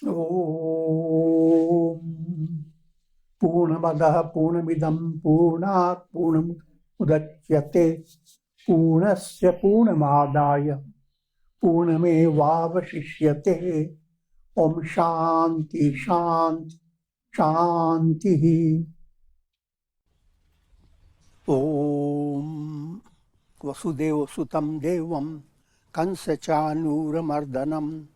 Om Purnamadaha Purnamidam Purnat Purnamudachyate Purnasya Purnamadaya Purnamevavashishyate Om Shanti Shanti Shanti. Om Vasudeva Sutam Devam Kansachanuramardanam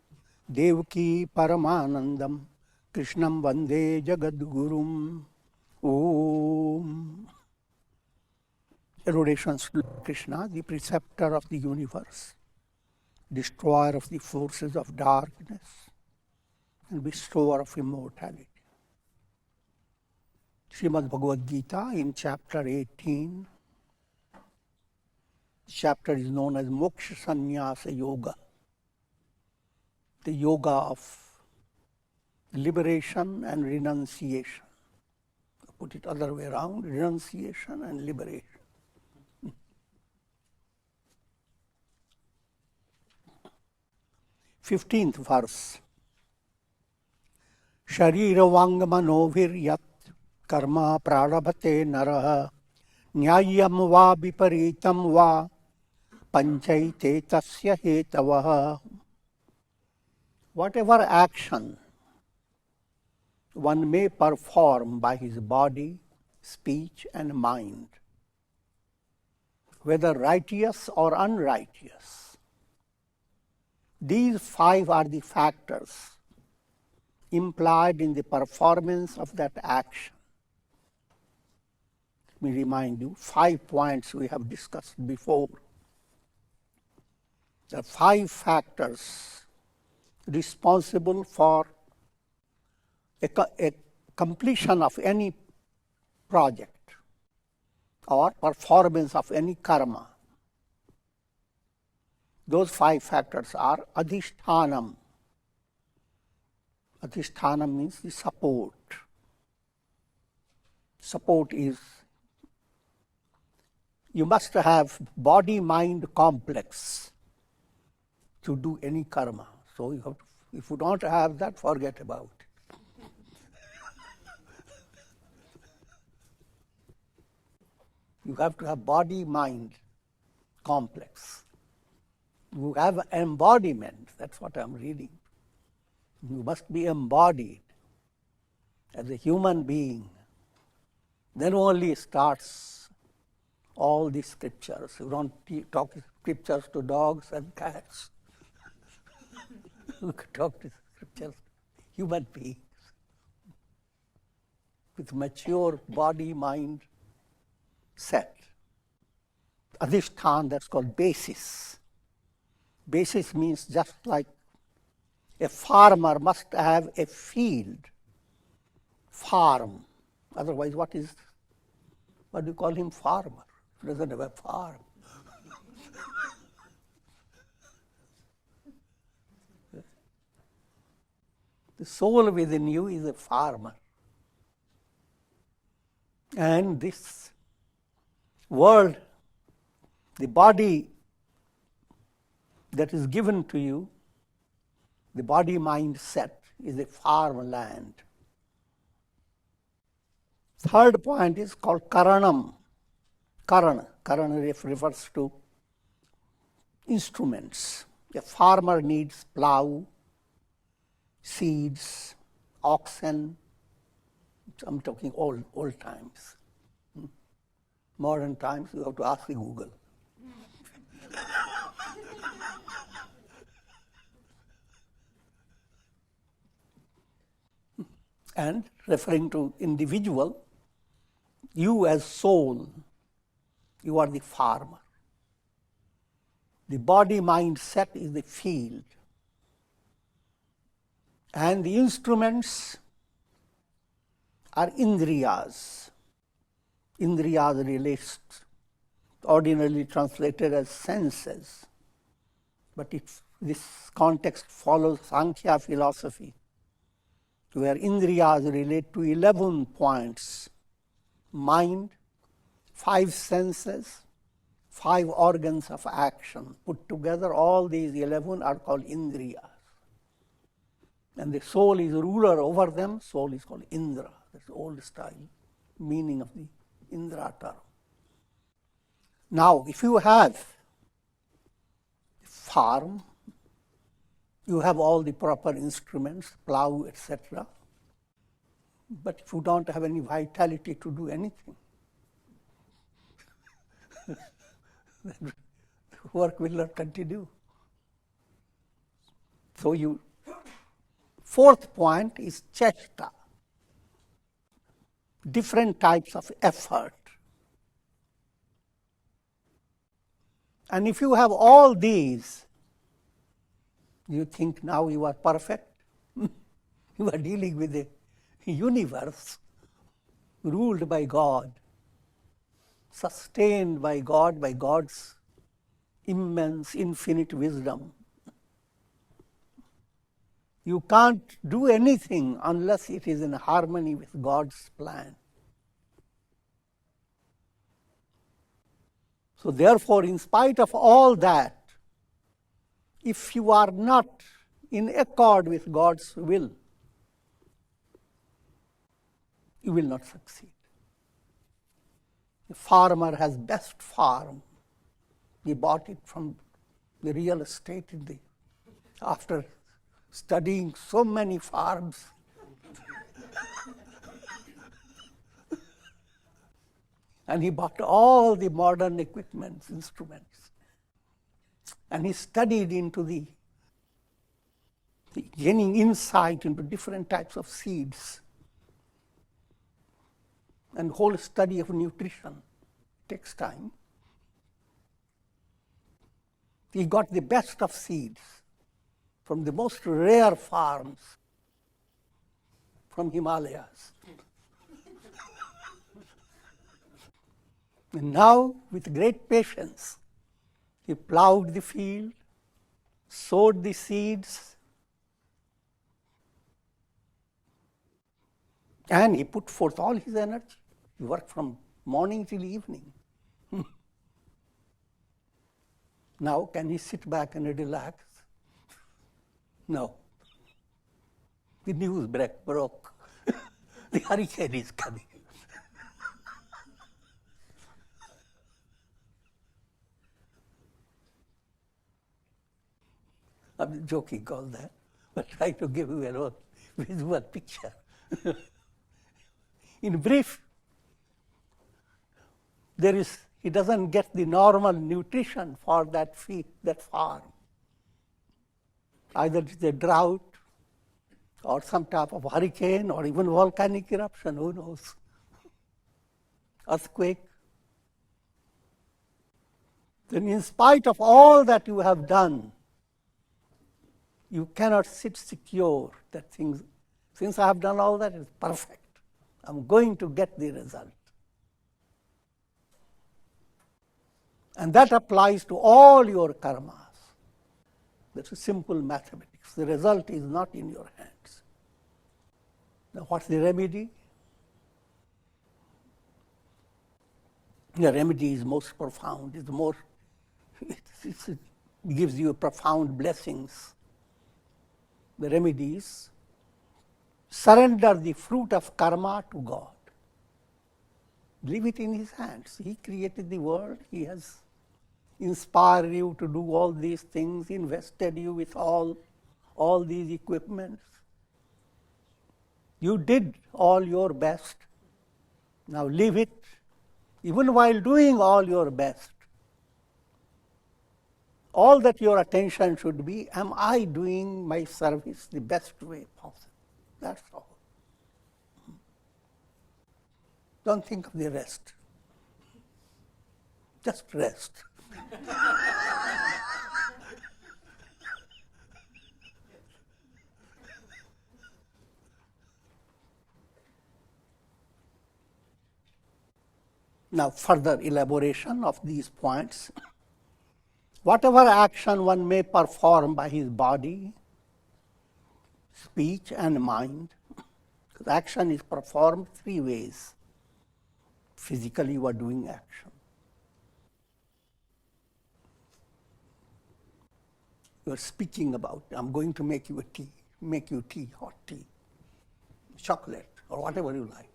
Devaki Paramanandam Krishnam Vande Jagadgurum. Om. Adorations to Krishna, the preceptor of the universe, destroyer of the forces of darkness, and bestower of immortality. Srimad Bhagavad Gita in chapter 18. The chapter is known as Moksha Sannyasa Yoga, the yoga of liberation and renunciation. Put it other way around, renunciation and liberation. 15th verse. Sharira Vangmanoviryat karma prarabhate naraha nyayam va viparitam va panchaite tasya hetavaha. Whatever action one may perform by his body, speech and mind, whether righteous or unrighteous, these 5 are the factors implied in the performance of that action. Let me remind you, 5 points we have discussed before. There are 5 factors responsible for a completion of any project or performance of any karma. Those 5 factors are adhishthanam. Adhishthanam means the support. Support is, you must have body-mind complex to do any karma. So you have to, if you don't have that, forget about it. You have to have body-mind complex. You have embodiment, that's what I'm reading. You must be embodied as a human being. Then only starts all the scriptures. You don't talk scriptures to dogs and cats. You can talk to scriptures to human beings with mature body-mind set. Adhishthan, that's called basis. Basis means just like a farmer must have a field, farm. Otherwise, what do you call him farmer? He doesn't have a farm. The soul within you is a farmer. And this world, the body that is given to you, the body-mind set, is a farmland. Third point is called karanam. Karana refers to instruments. A farmer needs plow, seeds, oxen. I'm talking old times. Modern times, you have to ask the Google. And referring to individual, you as soul, you are the farmer. The body-mind set is the field. And the instruments are indriyas. Indriyas relates, ordinarily translated as senses. But this context follows Sankhya philosophy, where indriyas relate to 11 points. Mind, 5 senses, 5 organs of action. Put together, all these 11 are called indriyas. And the soul is ruler over them. Soul is called Indra. That's the old style meaning of the Indra term. Now, if you have a farm, you have all the proper instruments, plow, etc. But if you don't have any vitality to do anything, then work will not continue. So fourth point is chesta, different types of effort. And if you have all these, you think now you are perfect. You are dealing with a universe ruled by God, sustained by God, by God's immense, infinite wisdom. You can't do anything unless it is in harmony with God's plan. So therefore, in spite of all that, if you are not in accord with God's will, you will not succeed. The farmer has best farm. He bought it from the real estate after studying so many farms. And he bought all the modern equipment, instruments. And he studied into the gaining insight into different types of seeds. And whole study of nutrition takes time. He got the best of seeds from the most rare farms from Himalayas. And now, with great patience, he plowed the field, sowed the seeds, and he put forth all his energy. He worked from morning till evening. Now, can he sit back and relax? No. The news broke. The hurricane is coming. I'm joking all that, but trying to give you a visual picture. In brief, he doesn't get the normal nutrition for that farm. Either it's a drought or some type of hurricane or even volcanic eruption, who knows? Earthquake. Then in spite of all that you have done, you cannot sit secure that since I have done all that, it's perfect. I'm going to get the result. And that applies to all your karmas. That's a simple mathematics. The result is not in your hands. Now, what's the remedy? The remedy is most profound. It gives you profound blessings. The remedy is surrender the fruit of karma to God. Leave it in His hands. He created the world. He has inspired you to do all these things, invested you with all these equipments. You did all your best. Now leave it. Even while doing all your best, all that your attention should be, am I doing my service the best way possible? That's all. Don't think of the rest. Just rest. Now, further elaboration of these points. Whatever action one may perform by his body, speech, and mind, because action is performed three ways. Physically, you are doing action. You are speaking about, I'm going to make you a tea. make you tea, hot tea, chocolate, or whatever you like.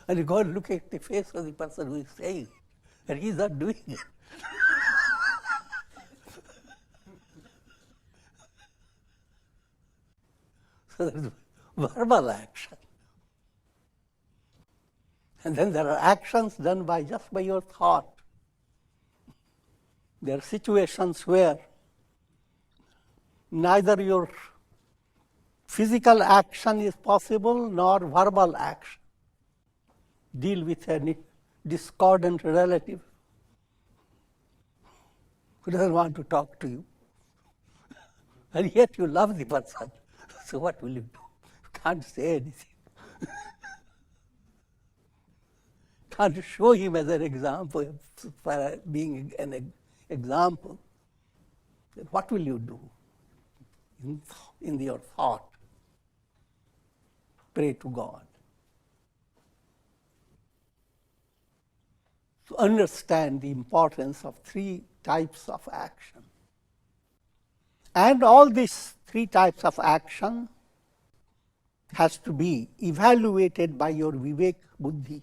And you go and look at the face of the person who is saying it, and he is not doing it. So there is verbal action. And then there are actions done just by your thought. There are situations where neither your physical action is possible nor verbal action. Deal with a discordant relative who doesn't want to talk to you, and yet you love the person. So what will you do? You can't say anything. Can't show him as an example, for being an example. Then what will you do? In your thought, pray to God. To understand the importance of three types of action. And all these three types of action has to be evaluated by your vivek buddhi.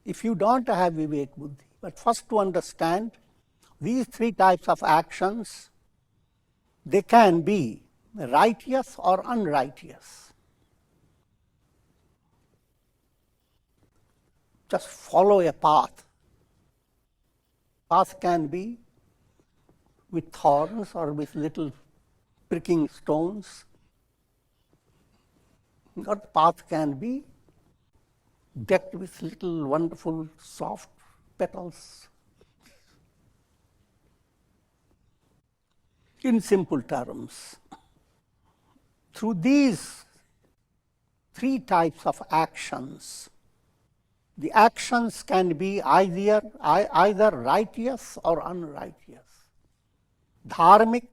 If you don't have vivek buddhi, but first to understand these three types of actions, they can be righteous or unrighteous. Just follow a path. Path can be with thorns or with little pricking stones. Or the path can be decked with little wonderful soft petals. In simple terms, through these three types of actions, the actions can be either righteous or unrighteous, dharmic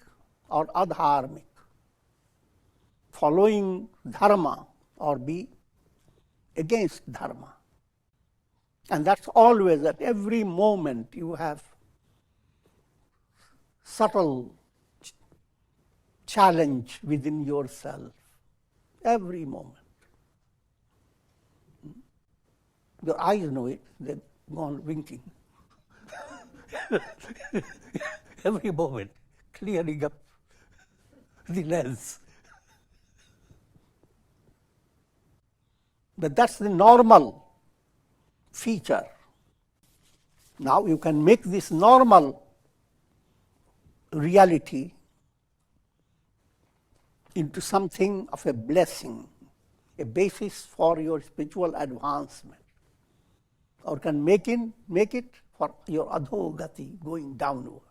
or adharmic, following dharma or be against dharma. And that's always, at every moment, you have subtle challenge within yourself, every moment. Your eyes know it, they go on winking. Every moment, clearing up the lens. But that's the normal feature. Now you can make this normal reality into something of a blessing, a basis for your spiritual advancement, or can make it for your adhogati, going downwards.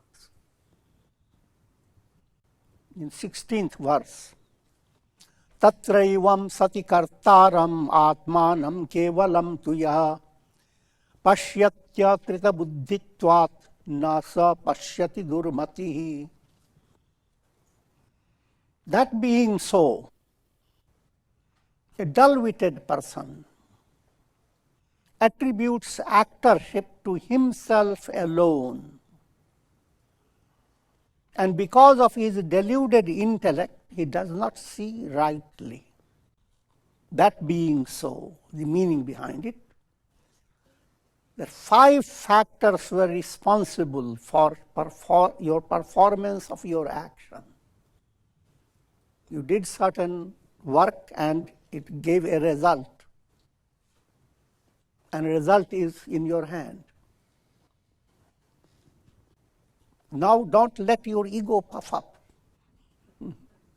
In 16th verse, tatraivam sati kartaram atmanam kevalam tuya pashyatya krita buddhitvat nasa pashyati durmatihi. That being so, a dull-witted person attributes actorship to himself alone. And because of his deluded intellect, he does not see rightly. That being so, the meaning behind it, that 5 factors were responsible for your performance of your action. You did certain work and it gave a result. And a result is in your hand. Now don't let your ego puff up.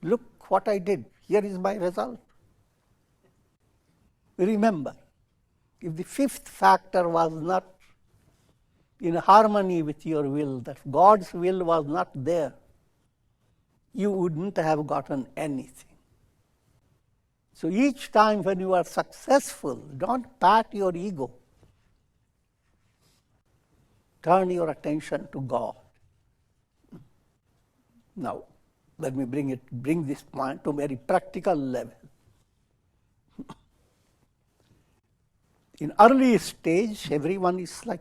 Look what I did. Here is my result. Remember, if the 5th factor was not in harmony with your will, that God's will was not there, you wouldn't have gotten anything. So each time when you are successful, don't pat your ego. Turn your attention to God. Now, let me bring this point to a very practical level. In early stage, everyone is like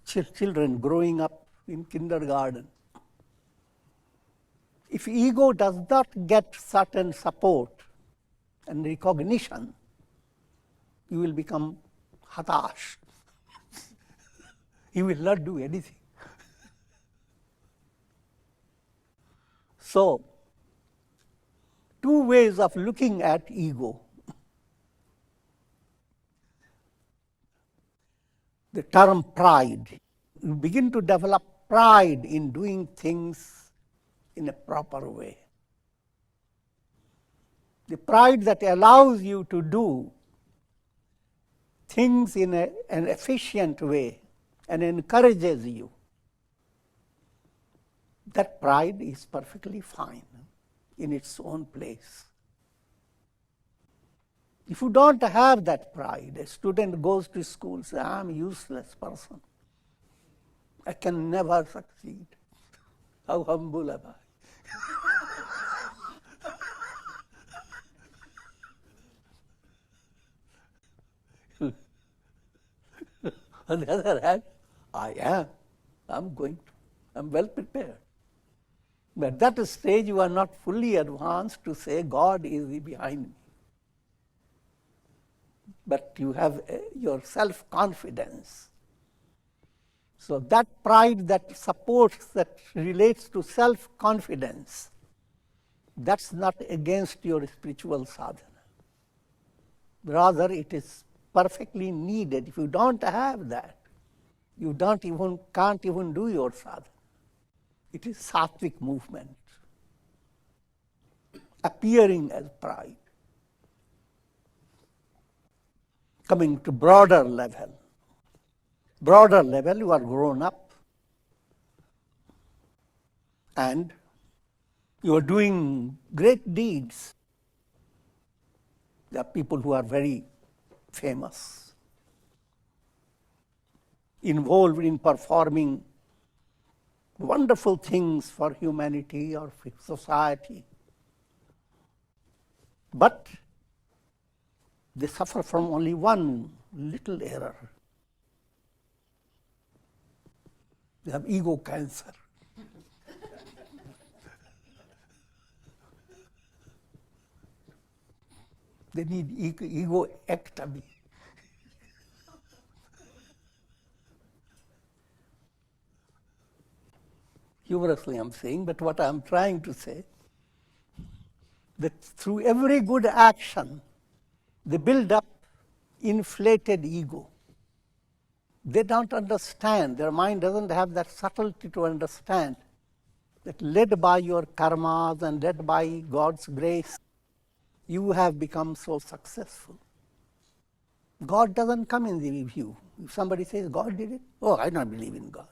children growing up in kindergarten. If ego does not get certain support and recognition, you will become hatash. You will not do anything. So, two ways of looking at ego. The term pride. You begin to develop pride in doing things in a proper way. The pride that allows you to do things in an efficient way and encourages you. That pride is perfectly fine in its own place. If you don't have that pride, a student goes to school and says, I'm a useless person. I can never succeed. How humble am I? On the other hand, I'm well prepared. But at that stage, you are not fully advanced to say, God is behind me. But you have your self-confidence. So that pride that supports, that relates to self-confidence, that's not against your spiritual sadhana. Rather, it is perfectly needed. If you don't have that, you can't even do your sadhana. It is sattvic movement, appearing as pride. Coming to broader level, you are grown up and you are doing great deeds. There are people who are very famous, involved in performing wonderful things for humanity or for society. But they suffer from only one little error. They have ego cancer. They need egoectomy. Humorously I'm saying, but what I'm trying to say, that through every good action, they build up inflated ego. They don't understand, their mind doesn't have that subtlety to understand that led by your karmas and led by God's grace, you have become so successful. God doesn't come in the view. If somebody says, God did it, oh, I don't believe in God.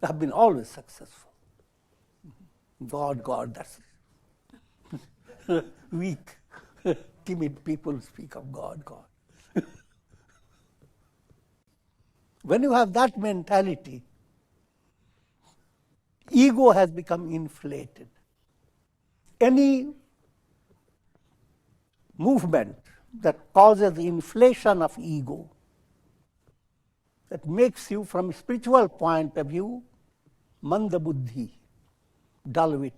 I've been always successful. God, that's weak, timid people speak of God. When you have that mentality, ego has become inflated. Any movement that causes inflation of ego, that makes you, from a spiritual point of view, manda buddhi, dull wit.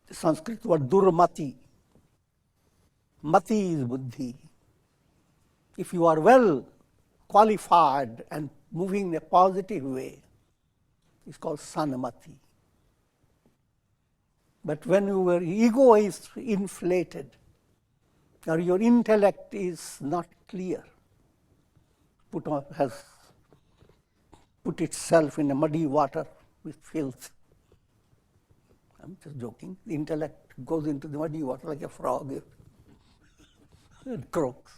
The Sanskrit word durmati. Mati is buddhi. If you are well qualified and moving in a positive way, it's called sanmati. But when your ego is inflated, or your intellect is not clear, has put itself in a muddy water with filth. I'm just joking. The intellect goes into the muddy water like a frog and croaks.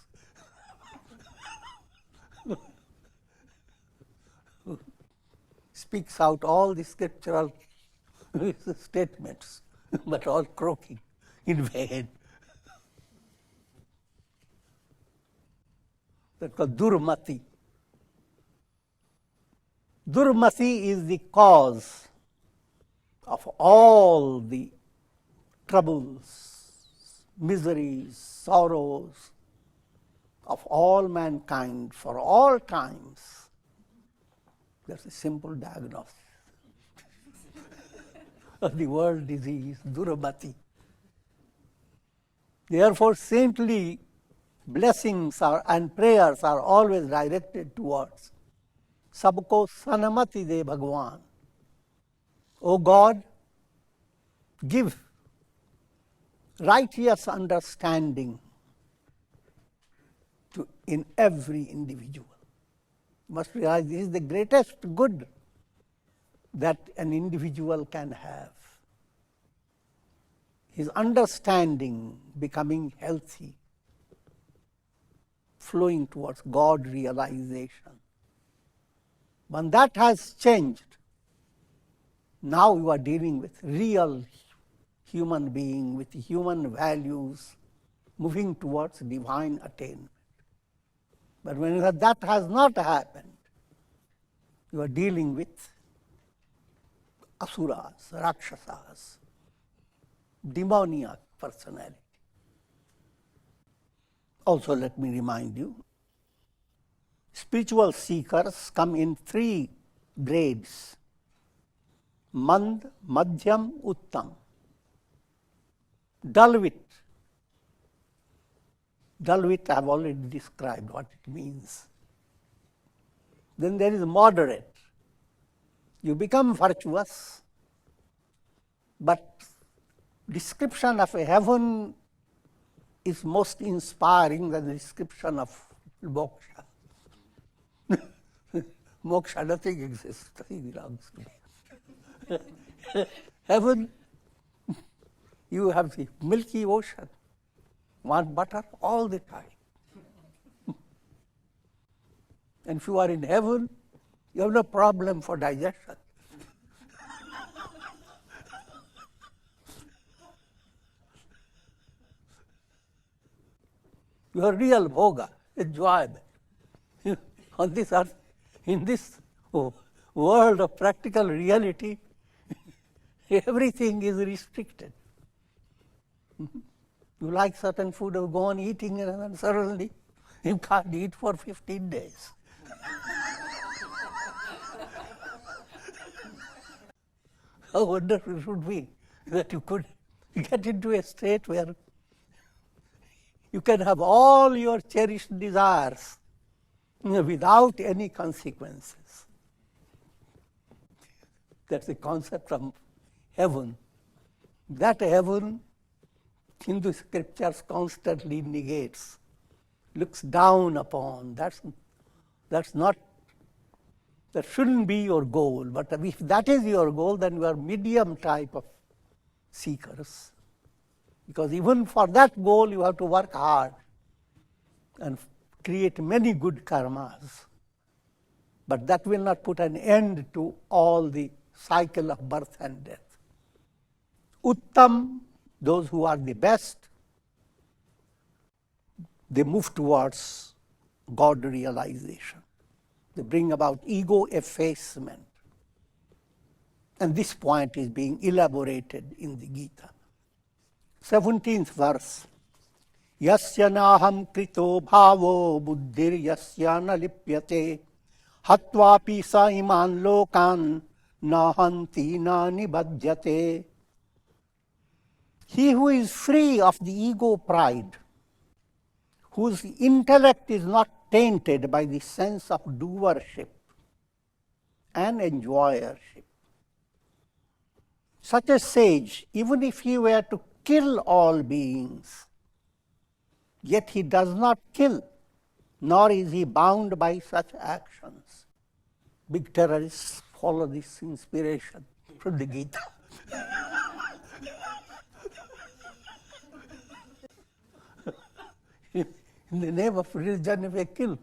Speaks out all the scriptural statements, but all croaking in vain. That's called durmati. Durmati is the cause of all the troubles, miseries, sorrows, of all mankind for all times. That's a simple diagnosis of the world disease, Durabati. Therefore, saintly blessings and prayers are always directed towards Sabko Sanamati De Bhagwan. O God, give righteous understanding in every individual. You must realize this is the greatest good that an individual can have. His understanding becoming healthy, flowing towards God realization. When that has changed, now you are dealing with real human being, with human values, moving towards divine attainment. But when that has not happened, you are dealing with asuras, rakshasas, demoniac personality. Also, let me remind you, spiritual seekers come in 3 grades: Mand, Madhyam, Uttam. Dull-wit. Dull-wit I have already described what it means. Then there is moderate. You become virtuous, but description of a heaven is most inspiring than the description of moksha. Moksha, nothing exists, nothing belongs to me. Heaven, you have the milky ocean, want butter all the time. And if you are in heaven, you have no problem for digestion. You are real bhoga, enjoyment. On this earth, in this world of practical reality, everything is restricted. You like certain food, you go on eating, and then suddenly you can't eat for 15 days. How wonderful it would be that you could get into a state where you can have all your cherished desires without any consequences. That's the concept of heaven. That heaven, Hindu scriptures constantly negates, looks down upon. That shouldn't be your goal. But if that is your goal, then you are medium type of seekers. Because even for that goal, you have to work hard and create many good karmas. But that will not put an end to all the cycle of birth and death. Uttam, those who are the best, they move towards God realization. They bring about ego effacement. And this point is being elaborated in the Gita. 17th verse. Yasya naham krito bhavo buddhir yasya na lipyate hatvapi sa iman lokan nahanti na nibadhyate. He who is free of the ego pride, whose intellect is not tainted by the sense of doership and enjoyership. Such a sage, even if he were to kill all beings, yet he does not kill, nor is he bound by such actions. Big terrorists follow this inspiration from the Gita. In the name of religion, if they kill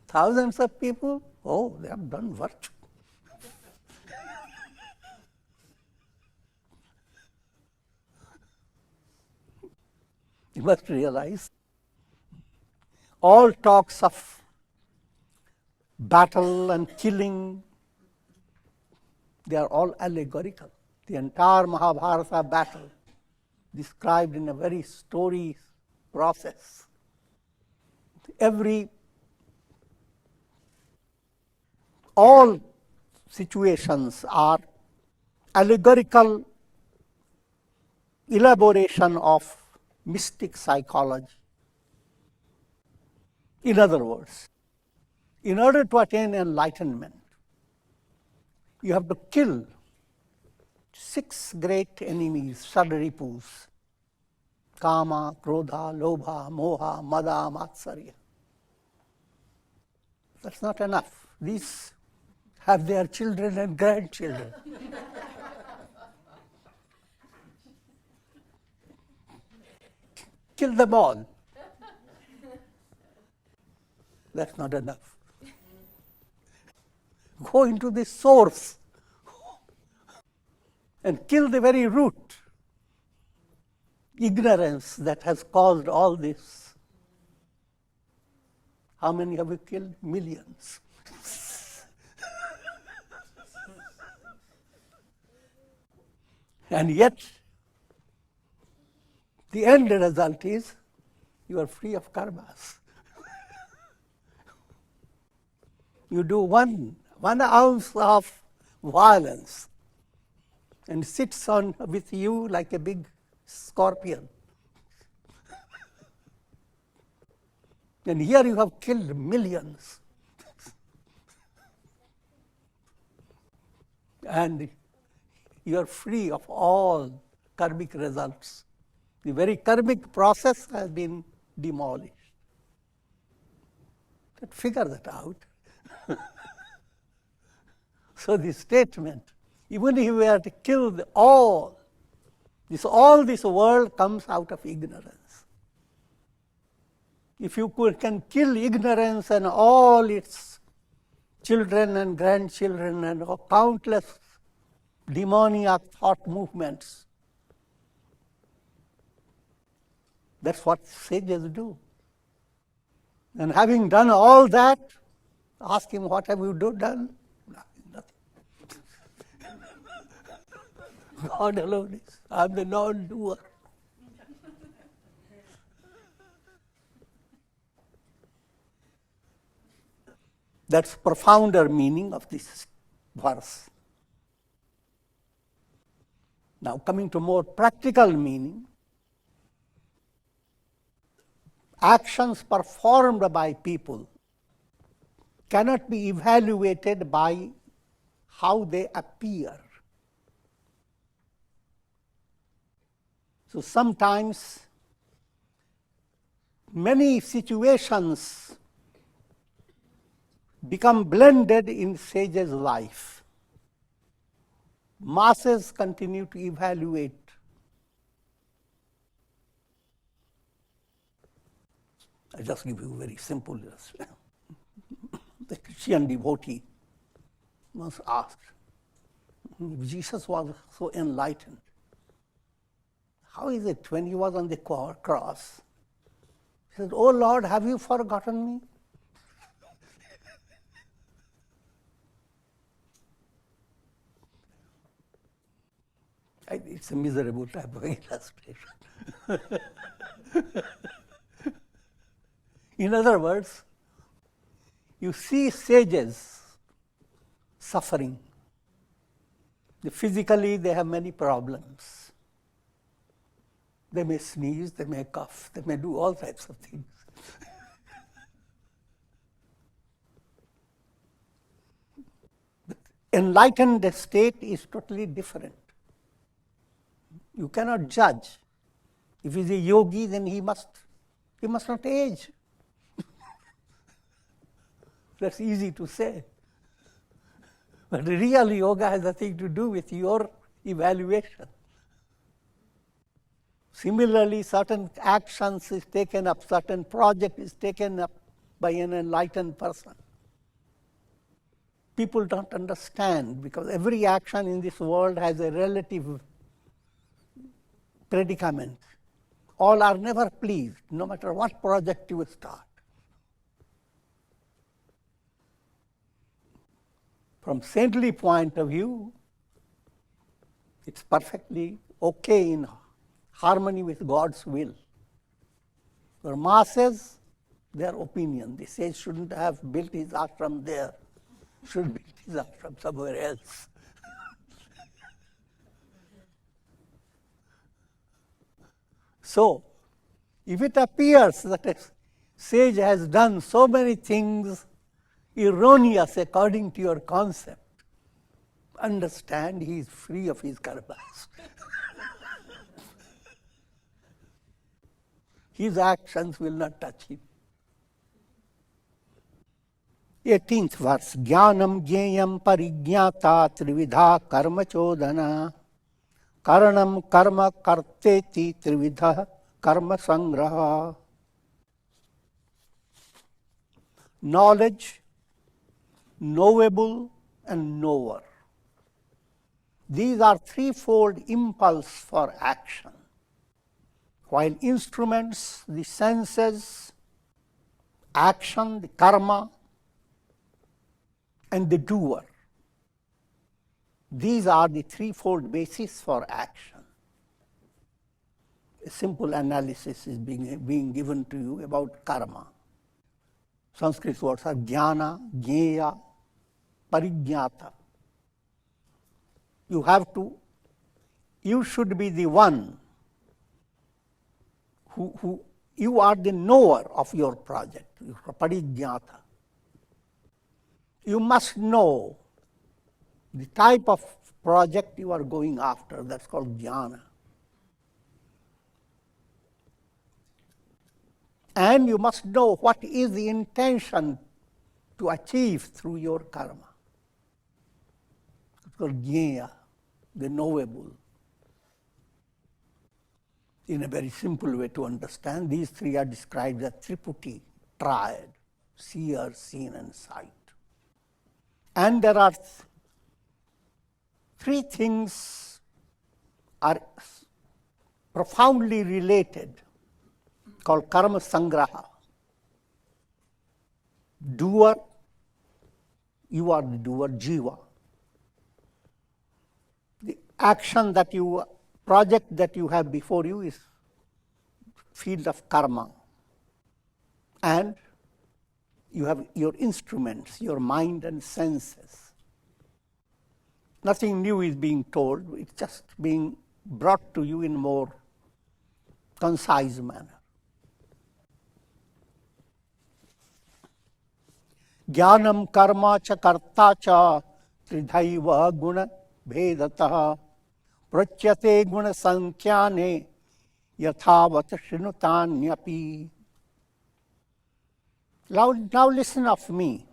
thousands of people, oh, they have done virtue. You must realize all talks of battle and killing, they are all allegorical. The entire Mahabharata battle described in a very story process. all situations are allegorical elaboration of mystic psychology. In other words, in order to attain enlightenment, you have to kill 6 great enemies, Shadaripus: Kama, Krodha, Lobha, Moha, Mada, Matsarya. That's not enough. These have their children and grandchildren. Kill them all. That's not enough. Go into the source and kill the very root, ignorance that has caused all this. How many have you killed? Millions. And yet, the end result is you are free of karmas. You do one ounce of violence and sits on with you like a big scorpion. And here you have killed millions. And you are free of all karmic results. The very karmic process has been demolished. Figure that out. So the statement, even if we are to kill all this world comes out of ignorance. If you can kill ignorance and all its children and grandchildren and countless demoniac thought movements, that's what sages do. And having done all that, ask him, what have you done? Nothing. God alone is. I'm the non-doer. That's profounder meaning of this verse. Now coming to more practical meaning, actions performed by people cannot be evaluated by how they appear. So sometimes many situations become blended in sage's life. Masses continue to evaluate. I just give you a very simple illustration. The Christian devotee once asked, if Jesus was so enlightened, how is it when he was on the cross? He said, "Oh Lord, have you forgotten me?" It's a miserable type of illustration. In other words, you see sages suffering. Physically, they have many problems. They may sneeze, they may cough, they may do all types of things. The enlightened state is totally different. You cannot judge. If he's a yogi, then he must not age. That's easy to say. But real yoga has nothing to do with your evaluation. Similarly, certain actions is taken up, certain project is taken up by an enlightened person. People don't understand because every action in this world has a relative predicament. All are never pleased, no matter what project you start. From saintly point of view, it's perfectly okay in harmony with God's will. For masses, their opinion. The sage shouldn't have built his ashram there, should build his ashram somewhere else. So, if it appears that a sage has done so many things erroneous according to your concept, understand he is free of his karmas. His actions will not touch him. 18th verse. Jnanam jneyam parijnata trividha karma chodana karanam karma karteti trividha karma sangraha. Knowledge, knowable and knower. These are threefold impulse for action. While instruments, the senses, action, the karma, and the doer. These are the threefold basis for action. A simple analysis is being given to you about karma. Sanskrit words are jnana, jneya, parijnata. You should be the one you are the knower of your project, you are parijnata. You must know the type of project you are going after, that's called jnana. And you must know what is the intention to achieve through your karma. It's called jneya, the knowable. In a very simple way to understand, these three are described as triputi, triad, seer, seen and sight. And there are three things are profoundly related, called karma sangraha. Doer, you are the doer, jiva. The action project that you have before you is field of karma. And you have your instruments, your mind and senses. Nothing new is being told, it's just being brought to you in more concise manner. Jnanam karma cha karta cha tridhaiva guna bhedataha prachyate guna sankyane yathavat shrinutanyapi. Now listen of me.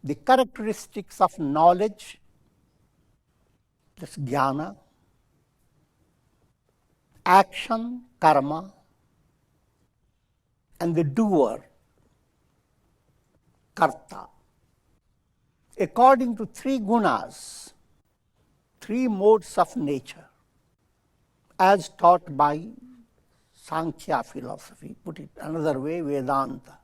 The characteristics of knowledge, that's jnana, action, karma, and the doer, karta. According to three gunas, three modes of nature, as taught by Sankhya philosophy, put it another way, Vedanta.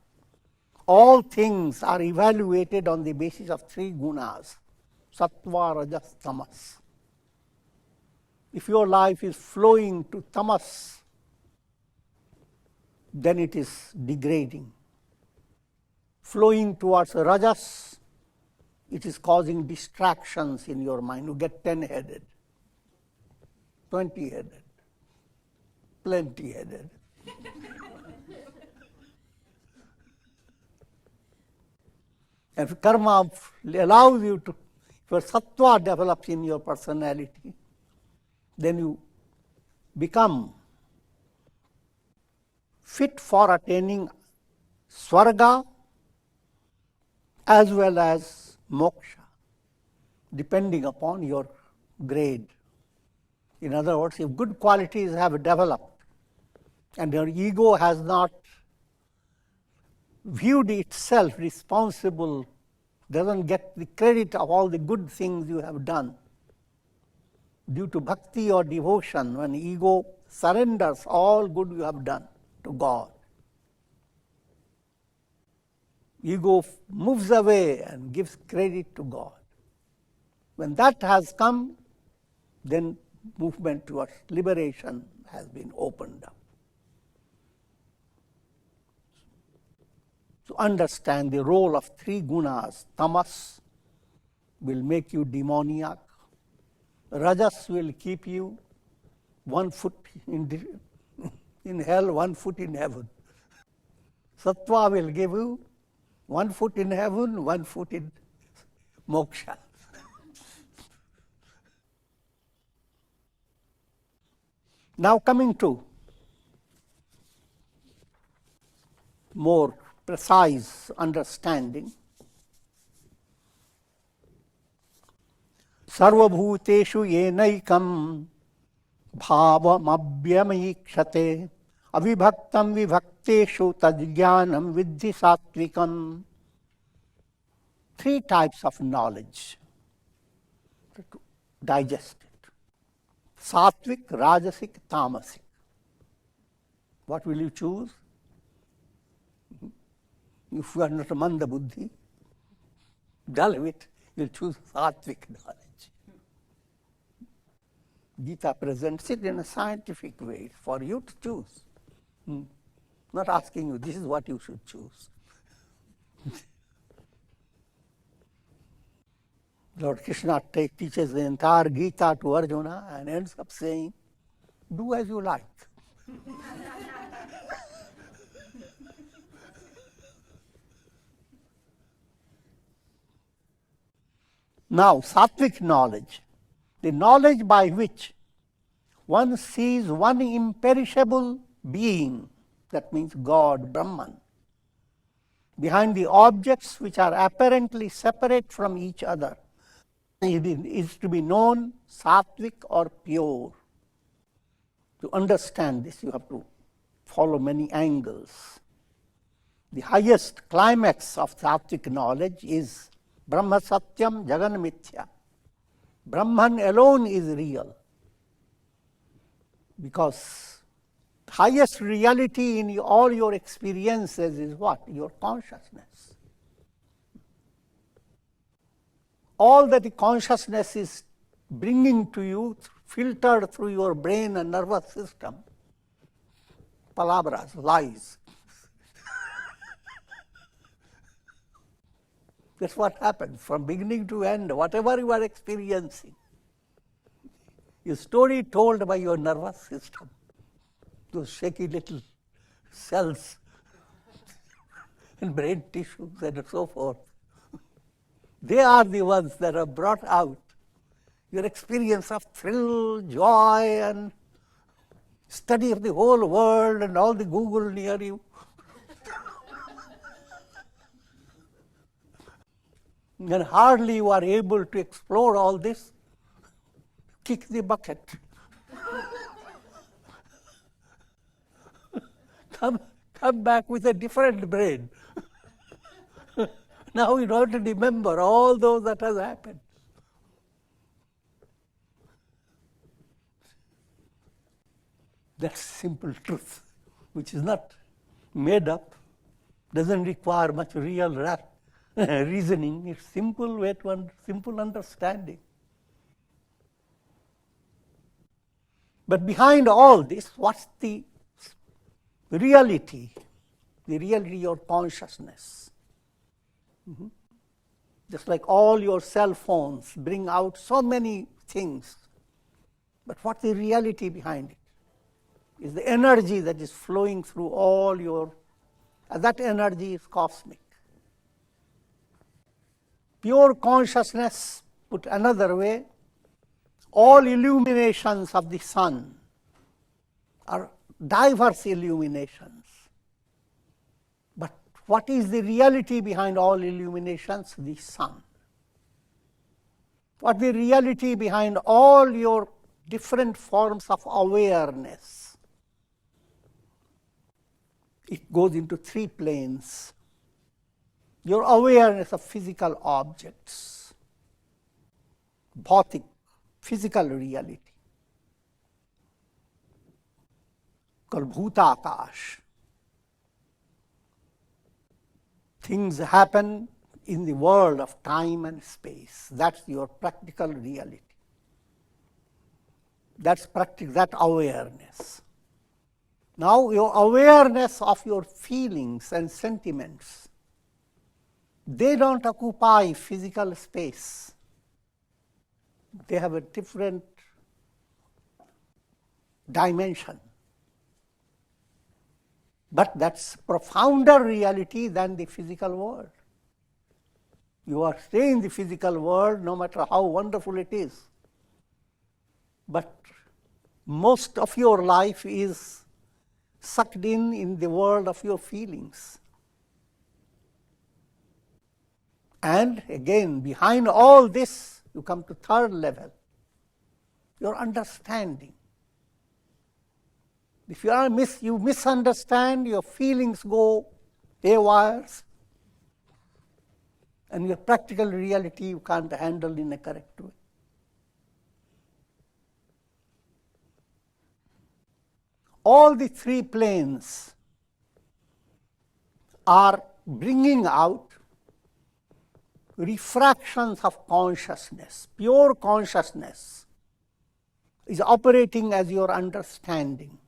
All things are evaluated on the basis of three gunas, sattva, rajas, tamas. If your life is flowing to tamas, then it is degrading. Flowing towards rajas, it is causing distractions in your mind. You get 10-headed, 20-headed, plenty-headed. And if karma allows you to, if your sattva develops in your personality, then you become fit for attaining swarga as well as moksha, depending upon your grade. In other words, if good qualities have developed and your ego has not viewed itself responsible, doesn't get the credit of all the good things you have done, due to bhakti or devotion, when ego surrenders all good you have done to God, ego moves away and gives credit to God. When that has come, then movement towards liberation has been opened up. to understand the role of three gunas. Tamas will make you demoniac. Rajas will keep you 1 foot in hell, 1 foot in heaven. Sattva will give you 1 foot in heaven, 1 foot in moksha. Now coming to more precise understanding. Sarvabhuteshu yenaikam bhavamabhyamikshate avibhaktam vibhakteshu tadjnanam viddhi sattvikam. 3 types of knowledge to digest it. Sattvic, Rajasic, Tamasic. What will you choose? If you are not a Manda Buddhi, dull wit, you'll choose Sattvic knowledge. Gita presents it in a scientific way for you to choose. Not asking you, this is what you should choose. Lord Krishna teaches the entire Gita to Arjuna and ends up saying, do as you like. Now, sattvic knowledge, the knowledge by which one sees one imperishable being, that means God, Brahman, behind the objects which are apparently separate from each other, is to be known sattvic or pure. To understand this, you have to follow many angles. The highest climax of sattvic knowledge is Brahma Satyam Jagan Mithya. Brahman alone is real. Because highest reality in all your experiences is what? Your consciousness. All that the consciousness is bringing to you, filtered through your brain and nervous system, palabras, lies. That's what happens from beginning to end, whatever you are experiencing. Your story told by your nervous system, those shaky little cells and brain tissues and so forth. They are the ones that have brought out your experience of thrill, joy, and study of the whole world and all the Google near you. And hardly you are able to explore all this, kick the bucket. Come back with a different brain. Now you don't remember all those that has happened. That's simple truth, which is not made up, doesn't require much real reasoning. It's simple way to simple understanding. But behind all this, what's the reality? The reality of consciousness. Just like all your cell phones bring out so many things, but what's the reality behind it? Is the energy that is flowing through all your, and that energy is cosmic. Pure consciousness, put another way, all illuminations of the sun are diverse illuminations. But what is the reality behind all illuminations? The sun. What is the reality behind all your different forms of awareness? It goes into 3 planes. Your awareness of physical objects, bhautik, physical reality, called bhutakash. Things happen in the world of time and space. That's your practical reality. That's that awareness. Now your awareness of your feelings and sentiments They don't occupy physical space. They have a different dimension. But that's profounder reality than the physical world. You are staying in the physical world no matter how wonderful it is. But most of your life is sucked in the world of your feelings. And again, behind all this, you come to third level, your understanding. If you misunderstand, your feelings go haywire, and your practical reality you can't handle in a correct way. All the three planes are bringing out refractions of consciousness. Pure consciousness is operating as your understanding.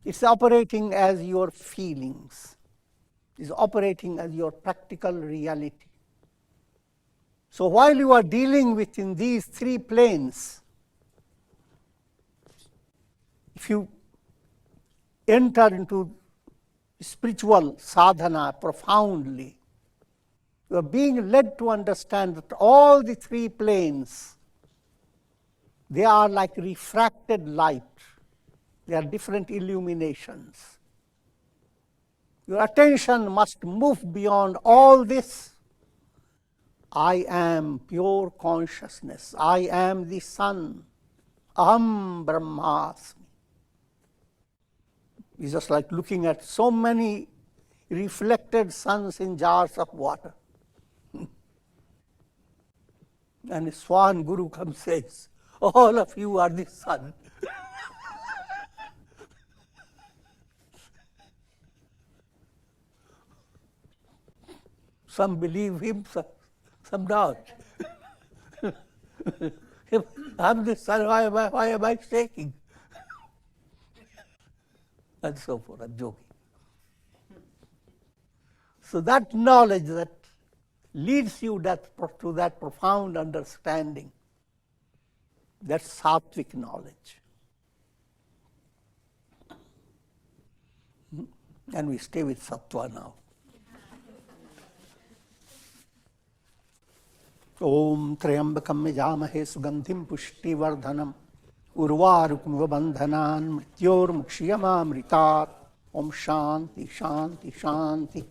It's operating as your feelings. It's operating as your practical reality. So while you are dealing within these three planes, if you enter into spiritual sadhana profoundly, you are being led to understand that all the three planes, they are like refracted light. They are different illuminations. Your attention must move beyond all this. I am pure consciousness. I am the sun. Aham Brahmasmi. It's just like looking at so many reflected suns in jars of water. And a Swan Guru comes and says, all of you are the sun. Some believe him, some don't. I'm the sun, why am I shaking? And so forth, I'm joking. So that knowledge that leads you to that profound understanding, that's sattvic knowledge. And we stay with sattva now. Om Trayambakam Yajamahe Sugandhim Pushtivardhanam Urvarukmiva Bandhanan Mrityor Mukshiyamamritat. Om Shanti Shanti Shanti.